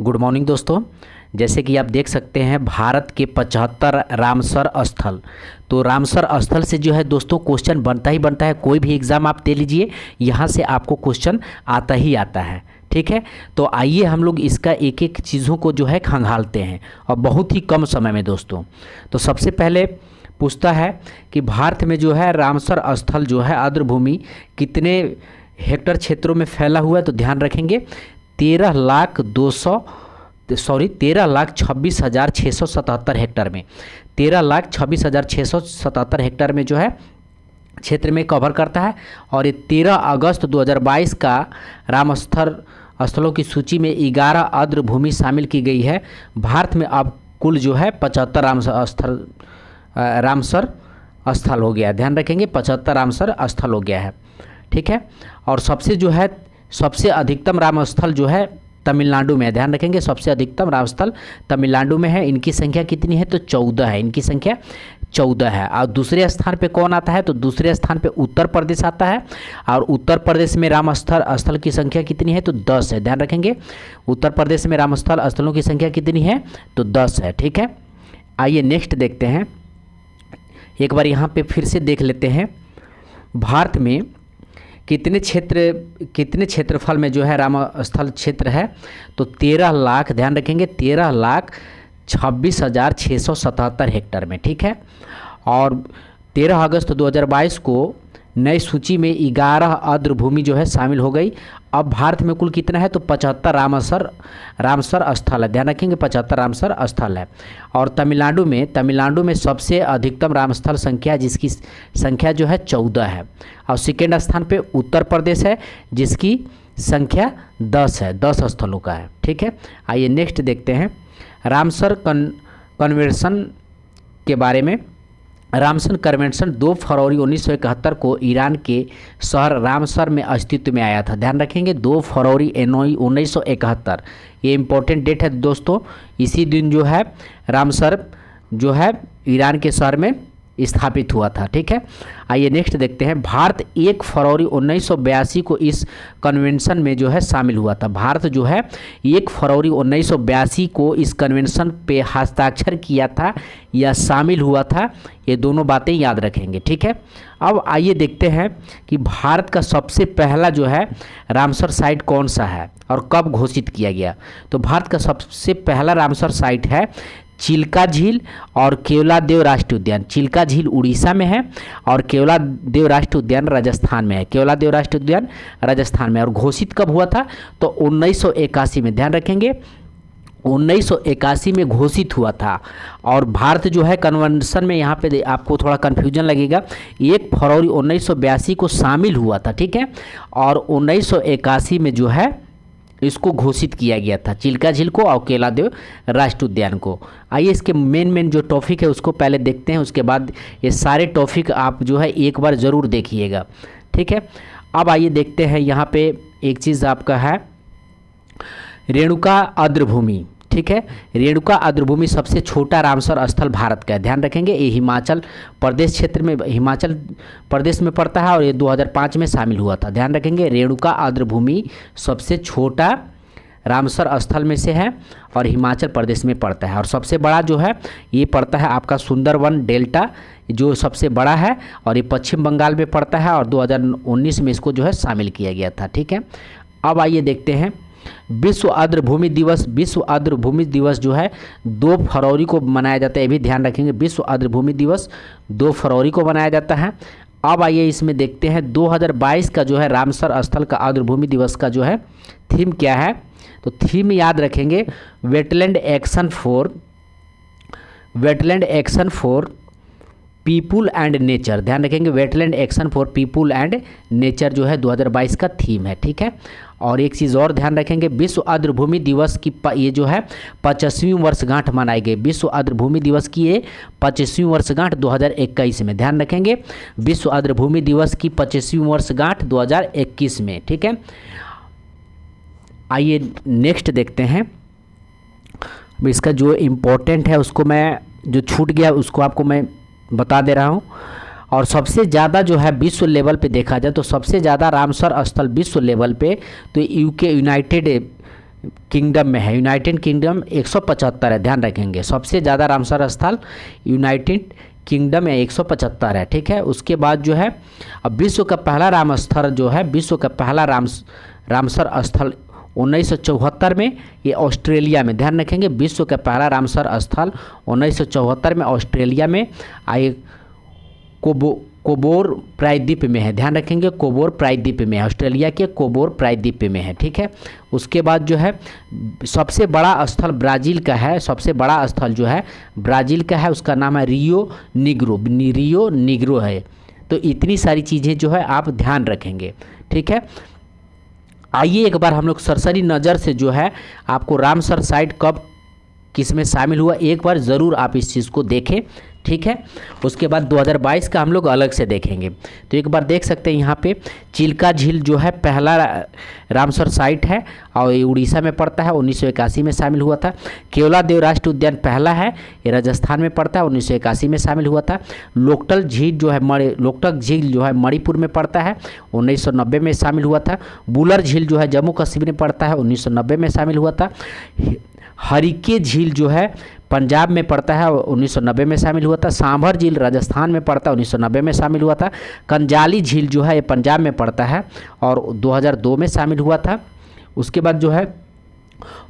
Good morning दोस्तों। जैसे कि आप देख सकते हैं भारत के 75 रामसर स्थल। तो रामसर स्थल से जो है दोस्तों क्वेश्चन बनता ही बनता है। कोई भी एग्ज़ाम आप दे लीजिए, यहाँ से आपको क्वेश्चन आता ही आता है। ठीक है, तो आइए हम लोग इसका एक एक चीज़ों को जो है खंगालते हैं और बहुत ही कम समय में दोस्तों। तो सबसे पहले पूछता है कि भारत में जो है रामसर स्थल जो है आर्द्रभूमि कितने हेक्टेयर क्षेत्रों में फैला हुआ है। तो ध्यान रखेंगे 13,26,677 हेक्टेयर में, 13,26,677 हेक्टेयर में जो है क्षेत्र में कवर करता है। और ये 13 अगस्त 2022 का रामसर स्थलों की सूची में 11 आर्द्रभूमि शामिल की गई है। भारत में अब कुल जो है 75 रामसर स्थल हो गया। ध्यान रखेंगे 75 रामसर स्थल हो गया है। ठीक है, और सबसे अधिकतम राम स्थल जो है तमिलनाडु में है। ध्यान रखेंगे सबसे अधिकतम राम स्थल तमिलनाडु में है। इनकी संख्या कितनी है तो 14 है। इनकी संख्या 14 है। और दूसरे स्थान पे कौन आता है तो दूसरे स्थान पे उत्तर प्रदेश आता है। और उत्तर प्रदेश में राम स्थल की संख्या कितनी है तो 10 है। ध्यान रखेंगे उत्तर प्रदेश में राम स्थलों की संख्या कितनी है तो 10 है। ठीक है, आइए नेक्स्ट देखते हैं। एक बार यहाँ पे फिर से देख लेते हैं भारत में कितने क्षेत्रफल में जो है राम स्थल क्षेत्र है। तो 13 लाख, ध्यान रखेंगे 13,26,677 हेक्टेयर में। ठीक है, और 13 अगस्त 2022 को नई सूची में 11 आर्द्रभूमि जो है शामिल हो गई। अब भारत में कुल कितना है तो 75 रामसर स्थल है। ध्यान रखेंगे 75 रामसर स्थल है। और तमिलनाडु में सबसे अधिकतम रामस्थल संख्या, जिसकी संख्या जो है 14 है। और सेकेंड स्थान पे उत्तर प्रदेश है जिसकी संख्या 10 है, 10 स्थलों का है। ठीक है, आइए नेक्स्ट देखते हैं रामसर कन्वेंशन के बारे में। रामसर कन्वेंशन 2 फरवरी 1971 को ईरान के शहर रामसर में अस्तित्व में आया था। ध्यान रखेंगे 2 फरवरी 1971, ये इम्पोर्टेंट डेट है दोस्तों। इसी दिन जो है रामसर जो है ईरान के शहर में स्थापित हुआ था। ठीक है, आइए नेक्स्ट देखते हैं। भारत 1 फरवरी 1982 को इस कन्वेंशन में जो है शामिल हुआ था। भारत जो है 1 फरवरी 1982 को इस कन्वेंशन पे हस्ताक्षर किया था या शामिल हुआ था। ये दोनों बातें याद रखेंगे। ठीक है, अब आइए देखते हैं कि भारत का सबसे पहला जो है रामसर साइट कौन सा है और कब घोषित किया गया। तो भारत का सबसे पहला रामसर साइट है चिल्का झील और केवलादेव राष्ट्रीय उद्यान। चिल्का झील उड़ीसा में है और केवलादेव राष्ट्रीय उद्यान राजस्थान में है। केवलादेव राष्ट्रीय उद्यान राजस्थान में। और घोषित कब हुआ था तो 1981 में। ध्यान रखेंगे 1981 में घोषित हुआ था। और भारत जो है कन्वेंशन में, यहाँ पे आपको थोड़ा कन्फ्यूजन लगेगा, 1 फरवरी 1982 को शामिल हुआ था। ठीक है, और 1981 में जो है इसको घोषित किया गया था, चिल्का झील को और केवलादेव राष्ट्रीय उद्यान को। आइए इसके मेन जो टॉपिक है उसको पहले देखते हैं, उसके बाद ये सारे टॉपिक आप जो है एक बार ज़रूर देखिएगा। ठीक है, अब आइए देखते हैं यहाँ पे एक चीज़ आपका है रेणुका आर्द्रभूमि। ठीक है, रेणुका आर्द्रभूमि सबसे छोटा रामसर स्थल भारत का है। ध्यान रखेंगे ये हिमाचल प्रदेश क्षेत्र में, हिमाचल प्रदेश में पड़ता है और ये 2005 में शामिल हुआ था। ध्यान रखेंगे रेणुका आर्द्रभूमि सबसे छोटा रामसर स्थल में से है और हिमाचल प्रदेश में पड़ता है। और सबसे बड़ा जो है ये पड़ता है आपका सुंदरवन डेल्टा, जो सबसे बड़ा है, और ये पश्चिम बंगाल में पड़ता है और 2019 में इसको जो है शामिल किया गया था। ठीक है, अब आइए देखते हैं विश्व आर्द्रभूमि दिवस। विश्व आर्द्रभूमि दिवस जो है 2 फरवरी को मनाया जाता है। ये भी ध्यान रखेंगे विश्व आर्द्रभूमि दिवस 2 फरवरी को मनाया जाता है। अब आइए इसमें देखते हैं 2022 का जो है रामसर स्थल का आर्द्रभूमि दिवस का जो है थीम क्या है। तो थीम याद रखेंगे wetland action for people and nature. ध्यान रखेंगे wetland action for people and nature जो है 2022 का थीम है। ठीक है, और एक चीज़ और ध्यान रखेंगे विश्व आर्द्रभूमि दिवस की ये जो है 25वीं वर्षगांठ मनाई गई। विश्व आर्द्रभूमि दिवस की ये 25वीं वर्षगांठ 2021 में। ध्यान रखेंगे विश्व आर्द्रभूमि दिवस की 25वीं वर्षगांठ 2021 में। ठीक है, आइए नेक्स्ट देखते हैं। इसका जो इम्पोर्टेंट है उसको मैं, जो छूट गया उसको आपको मैं बता दे रहा हूँ। और सबसे ज़्यादा जो है विश्व लेवल पे देखा जाए तो सबसे ज़्यादा रामसर स्थल विश्व लेवल पे तो यूनाइटेड किंगडम में है। यूनाइटेड किंगडम 175 है, ध्यान रखेंगे। सबसे ज़्यादा रामसर स्थल यूनाइटेड किंगडम में 175 है, ठीक है। उसके बाद जो है अब विश्व का पहला राम स्थल जो है, विश्व का पहला रामसर स्थल 1974 में, ये ऑस्ट्रेलिया में, ध्यान रखेंगे। विश्व का पहला रामसर स्थल 1974 में ऑस्ट्रेलिया में आए कोबोर प्रायद्वीप में है, ध्यान रखेंगे। कोबोर प्रायद्वीप में है, ऑस्ट्रेलिया के कोबोर प्रायद्वीप में है, ठीक है। उसके बाद जो है सबसे बड़ा स्थल ब्राज़ील का है, सबसे बड़ा स्थल जो है ब्राज़ील का है, उसका नाम है रियो निग्रो है। तो इतनी सारी चीज़ें जो है आप ध्यान रखेंगे, ठीक है। आइए एक बार हम लोग सरसरी नज़र से जो है आपको रामसर साइट कब किस में शामिल हुआ, एक बार ज़रूर आप इस चीज़ को देखें, ठीक है। उसके बाद 2022 का हम लोग अलग से देखेंगे। तो एक बार देख सकते हैं यहाँ पे चिल्का झील जो है पहला रामसर साइट है और ये उड़ीसा में पड़ता है, 1981 में शामिल हुआ था। केवलादेव राष्ट्रीय उद्यान पहला है, ये राजस्थान में पड़ता है, 1981 में शामिल हुआ था। लोकटक झील जो है मणिपुर में पड़ता है, 1990 में शामिल हुआ था। बुलर झील जो है जम्मू कश्मीर में पड़ता है, 1990 में शामिल हुआ था। हरिके झील जो है पंजाब में पड़ता है, 1990 में शामिल हुआ था। सांभर झील राजस्थान में पड़ता है, 1990 में शामिल हुआ था। कंजाली झील जो है ये पंजाब में पड़ता है और 2002 में शामिल हुआ था। उसके बाद जो है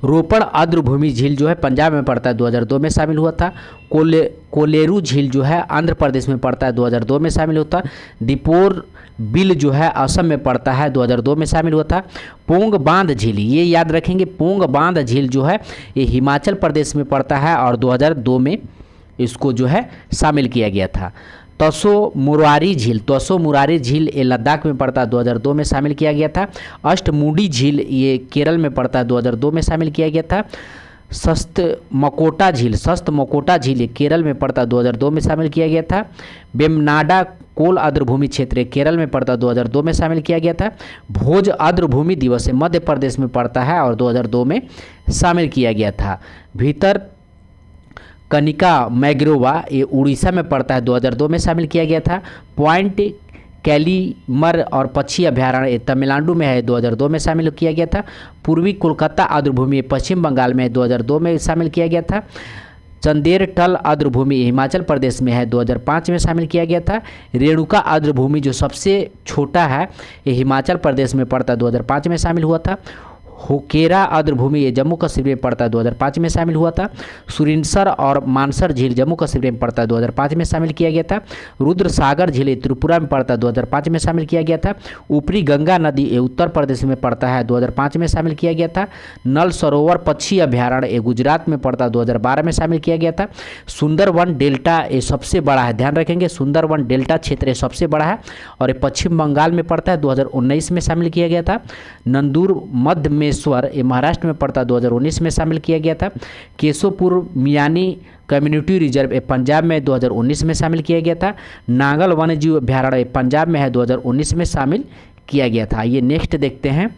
रोपड़ आर्द्रभूमि झील जो है पंजाब में पड़ता है, 2002 में शामिल हुआ था। कोलेरू झील जो है आंध्र प्रदेश में पड़ता है, 2002 में शामिल होता है। दीपोर बिल जो है असम में पड़ता है, 2002 में शामिल हुआ था। पोंग बांध झील, ये याद रखेंगे, पोंग बांध झील जो है ये हिमाचल प्रदेश में पड़ता है और 2002 में इसको जो है शामिल किया गया था। तसो मुरारी झील ये लद्दाख में पड़ता है, 2002 में शामिल किया गया था। अष्टमुडी झील ये केरल में पड़ता है, 2002 में शामिल किया गया था। सस्त मकोटा झील ये केरल में पड़ता है, 2002 में शामिल किया गया था। वेमनाडा कोल आर्द्रभूमि क्षेत्र केरल में पड़ता है, 2002 में शामिल किया गया था। भोज आर्द्रभूमि दिवस मध्य प्रदेश में पड़ता है और 2002 में शामिल किया गया था। भीतर कनिका मैग्रोवा ये उड़ीसा में पड़ता है, 2002 में शामिल किया गया था। पॉइंट कैलीमर और पक्षी अभ्यारण्य ये तमिलनाडु में है, 2002 में शामिल किया गया था। पूर्वी कोलकाता आर्द्रभूमि पश्चिम बंगाल में 2002 में शामिल किया गया था। चंदेरटल आर्द्रभूमि हिमाचल प्रदेश में है, 2005 में शामिल किया गया था। रेणुका आर्द्रभूमि जो सबसे छोटा है ये हिमाचल प्रदेश में पड़ता है, 2005 में शामिल हुआ था। होकेरा आर्द्रभूमि ये जम्मू कश्मीर में पड़ता है, 2005 में शामिल हुआ था। सुरिनसर और मानसर झील जम्मू कश्मीर में पड़ता है, 2005 में शामिल किया गया था। रुद्र सागर झील त्रिपुरा में पड़ता है, 2005 में शामिल किया गया था। ऊपरी गंगा नदी ये उत्तर प्रदेश में पड़ता है, 2005 में शामिल किया गया था। नल सरोवर पक्षी अभ्यारण्य ये गुजरात में पड़ता है, 2012 में शामिल किया गया था। सुंदरवन डेल्टा ये सबसे बड़ा है, ध्यान रखेंगे, सुंदरवन डेल्टा क्षेत्र ये सबसे बड़ा है और ये पश्चिम बंगाल में पड़ता है, 2019 में शामिल किया गया था। नंदूर मध्य ये महाराष्ट्र में पड़ता, 2019 में शामिल किया गया था। केशोपुर मियानी कम्युनिटी रिजर्व पंजाब में 2019 में शामिल किया गया था। नांगल वन्यजीव अभ्यारण्य पंजाब में है, 2019 में शामिल किया गया था। ये नेक्स्ट देखते हैं,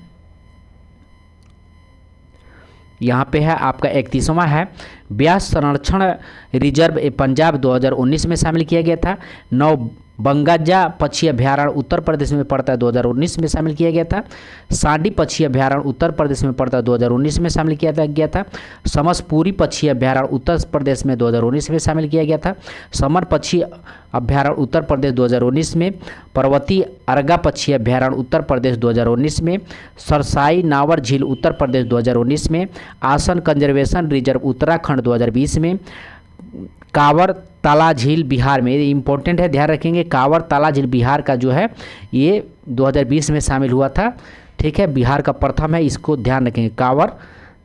यहाँ पे है आपका 31वां है ब्यास संरक्षण रिजर्व पंजाब, 2019 में शामिल किया गया था। बंगाजा पक्षी अभ्यारण्य उत्तर प्रदेश में पड़ता है, 2019 में शामिल किया गया था। सांडी पक्षी अभ्यारण्य उत्तर प्रदेश में पड़ता है, 2019 में शामिल किया गया था। समसपुरी पक्षी अभ्यारण्य उत्तर प्रदेश में 2019 में शामिल किया गया था। समर पक्षी अभ्यारण्य उत्तर प्रदेश 2019 में। पर्वती अर्गा पक्षी अभ्यारण्य उत्तर प्रदेश 2019 में। सरसाई नावर झील उत्तर प्रदेश 2019 में। आसन कंजर्वेशन रिजर्व उत्तराखंड 2020 में। कांवर ताला झील बिहार में, ये इंपॉर्टेंट है, ध्यान रखेंगे। कांवर ताला झील बिहार का जो है ये 2020 में शामिल हुआ था, ठीक है, बिहार का प्रथम है, इसको ध्यान रखेंगे। कांवर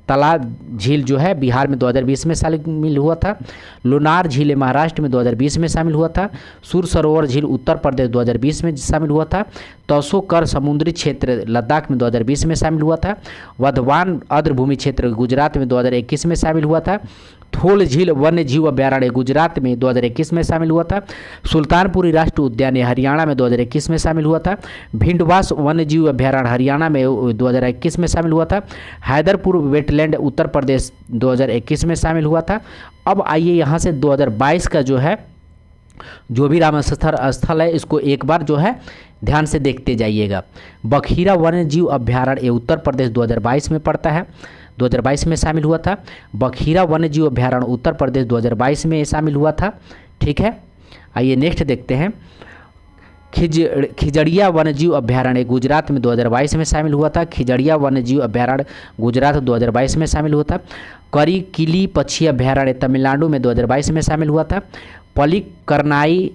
ताला झील जो है बिहार में 2020 में शामिल हुआ था। लोनार झील महाराष्ट्र में 2020 में शामिल हुआ था। सुर सरोवर झील उत्तर प्रदेश 2020 में शामिल हुआ था। तोसोकर समुद्री क्षेत्र लद्दाख में 2020 में शामिल हुआ था। वधवान आर्द्रभूमि क्षेत्र गुजरात में 2021 में शामिल हुआ था। थोल झील वन्य जीव अभ्यारण्य गुजरात में 2021 में शामिल हुआ था। सुल्तानपुरी राष्ट्रीय उद्यान हरियाणा में 2021 में शामिल हुआ था। भिंडवास वन्य जीव अभ्यारण्य हरियाणा में 2021 में शामिल हुआ था। हैदरपुर वेटलैंड उत्तर प्रदेश 2021 में शामिल हुआ था। अब आइए यहाँ से 2022 का जो है जो भी रामसर स्थल है इसको एक बार जो है ध्यान से देखते जाइएगा। बखीरा वन्य जीव अभ्यारण्य उत्तर प्रदेश 2022 में पड़ता है। 2022 में शामिल हुआ था। बखीरा वन्यजीव अभ्यारण्य उत्तर प्रदेश 2022 में शामिल हुआ था। ठीक है, आइए नेक्स्ट देखते हैं। खिजड़िया वन्यजीव अभ्यारण्य गुजरात में 2022 में शामिल हुआ था। खिजड़िया वन्यजीव अभ्यारण्य गुजरात 2022 में शामिल हुआ था। करिकिली पक्षी अभ्यारण्य तमिलनाडु में 2022 में शामिल हुआ था। Pallikaranai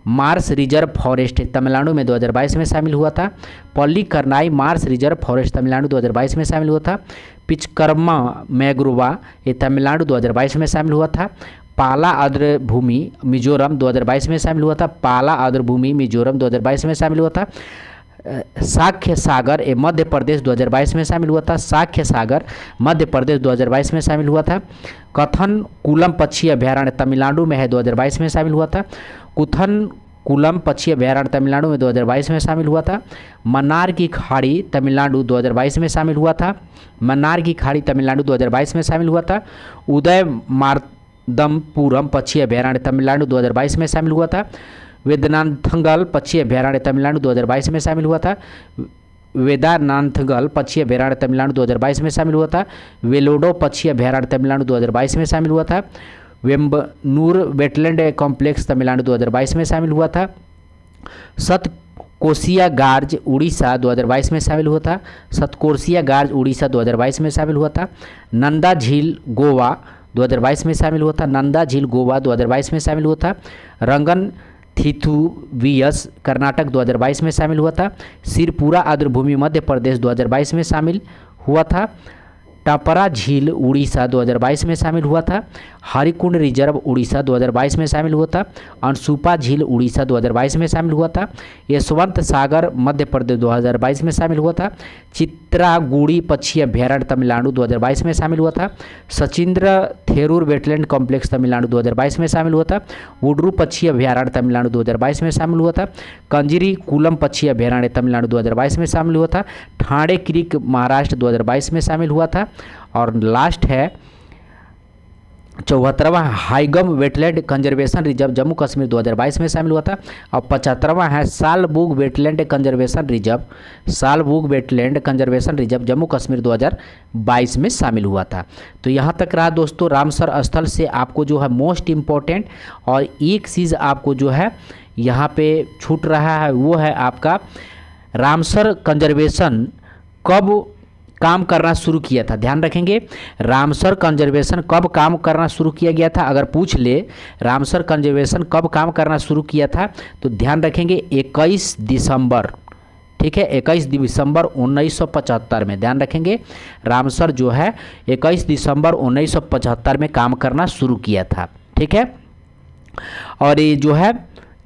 Mars reserve forest Tamil Nadu में 2022 में शामिल हुआ था। Pallikaranai Mars reserve forest Tamil Nadu 2022 में शामिल हुआ था। पिचकर्मा मैग्रोवा ये तमिलनाडु 2022 में शामिल हुआ था। पाला आर्द्र भूमि मिजोरम 2022 में शामिल हुआ था। पाला आर्द्र भूमि मिजोरम 2022 में शामिल हुआ था। साक्ष्य सागर ये मध्य प्रदेश 2022 में शामिल हुआ था। साक्ष्य सागर मध्य प्रदेश 2022 में शामिल हुआ था। कथन कुलम पक्षी अभ्यारण्य तमिलनाडु में है 2022 में शामिल हुआ था। कुथन कुलम पक्षी अभ्यारण्य तमिलनाडु में 2022 में शामिल हुआ था। मन्नार की खाड़ी तमिलनाडु 2022 में शामिल हुआ था। मन्नार की खाड़ी तमिलनाडु 2022 में शामिल हुआ था। उदय मार्दमपुरम पक्षी अभ्यारण्य तमिलनाडु 2022 में शामिल हुआ था। वेदानाथंगल पक्षी अभ्यारण्य तमिलनाडु 2022 में शामिल हुआ था। वेदानाथंगल पक्षी अभ्यारण्य तमिलनाडु 2022 में शामिल हुआ था। वेलोडो पक्षी अभ्यारण्य तमिलनाडु 2022 में शामिल हुआ था। वेम्बनूर वेटलैंड कॉम्प्लेक्स तमिलनाडु 2022 में शामिल हुआ था। सतकोसिया गार्ज उड़ीसा 2022 में शामिल हुआ था। सतकोसिया गार्ज उड़ीसा 2022 में शामिल हुआ था। नंदा झील गोवा 2022 में शामिल हुआ था। नंदा झील गोवा 2022 में शामिल हुआ था। रंगन थिथुवियस कर्नाटक 2022 में शामिल हुआ था। सिरपुरा आर्द्रभूमि मध्य प्रदेश 2022 में शामिल हुआ था। टापरा झील उड़ीसा 2022 में शामिल हुआ था। हरिकुंड रिजर्व उड़ीसा 2022 में शामिल हुआ था। अनसुपा झील उड़ीसा 2022 में शामिल हुआ था। यशवंत सागर मध्य प्रदेश 2022 में शामिल हुआ था। चित्रागुड़ी पक्षी अभ्यारण्य तमिलनाडु 2022 में शामिल हुआ था। सचिंद्र थेरूर वेटलैंड कॉम्प्लेक्स तमिलनाडु 2022 में शामिल हुआ था। वुड्रू पक्षी अभ्यारण्य तमिलनाडु 2022 में शामिल हुआ था। कंजरी कुलम पक्षी अभ्यारण्य तमिलनाडु 2022 में शामिल हुआ था। ठाणे क्रीक महाराष्ट्र 2022 में शामिल हुआ था। और लास्ट है 74वां Hygam wetland conservation reserve Jammu Kashmir 2022 में शामिल हुआ था। और 75वां है Shallbugh wetland conservation reserve Shallbugh wetland conservation reserve Jammu Kashmir 2022 में शामिल हुआ था। तो यहाँ तक रहा दोस्तों रामसर स्थल से आपको जो है मोस्ट इम्पोर्टेंट। और एक चीज़ आपको जो है यहाँ पे छूट रहा है वो है आपका रामसर कंजर्वेशन कब काम करना शुरू किया था। ध्यान रखेंगे रामसर कंजर्वेशन कब काम करना शुरू किया गया था। अगर पूछ ले रामसर कंजर्वेशन कब काम करना शुरू किया था तो ध्यान रखेंगे 21 दिसंबर। ठीक है, 21 दिसंबर 1975 में। ध्यान रखेंगे रामसर जो है 21 दिसंबर 1975 में काम करना शुरू किया था। ठीक है, और ये जो है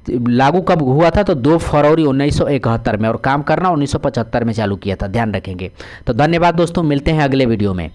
लागू कब हुआ था तो 2 फरवरी 1971 में। और काम करना 1975 में चालू किया था। ध्यान रखेंगे। तो धन्यवाद दोस्तों, मिलते हैं अगले वीडियो में।